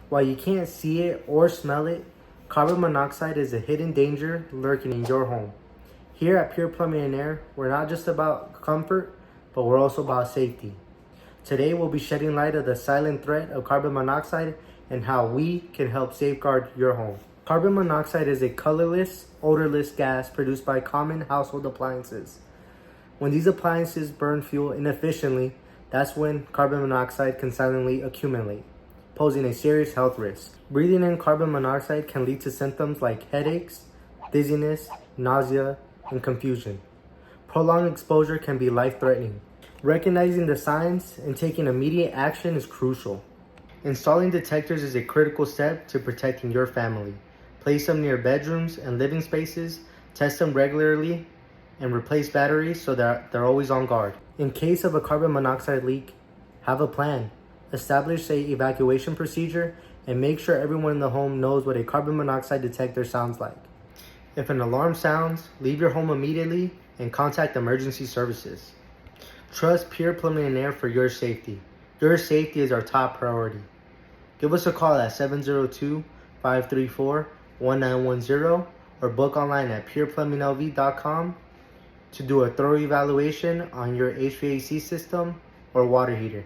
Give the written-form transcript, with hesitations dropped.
While you can't see it or smell it, carbon monoxide is a hidden danger lurking in your home. Here at Pure Plumbing and Air, we're not just about comfort, but we're also about safety. Today we'll be shedding light on the silent threat of carbon monoxide and how we can help safeguard your home. Carbon monoxide is a colorless, odorless gas produced by common household appliances. When these appliances burn fuel inefficiently, that's when carbon monoxide can silently accumulate, posing a serious health risk. Breathing in carbon monoxide can lead to symptoms like headaches, dizziness, nausea, and confusion. Prolonged exposure can be life-threatening. Recognizing the signs and taking immediate action is crucial. Installing detectors is a critical step to protecting your family. Place them near bedrooms and living spaces, test them regularly, and replace batteries so that they're always on guard. In case of a carbon monoxide leak, have a plan. Establish an evacuation procedure and make sure everyone in the home knows what a carbon monoxide detector sounds like. If an alarm sounds, leave your home immediately and contact emergency services. Trust Pure Plumbing and Air for your safety. Your safety is our top priority. Give us a call at 702-534-1910 or book online at pureplumbinglv.com to do a thorough evaluation on your HVAC system or water heater.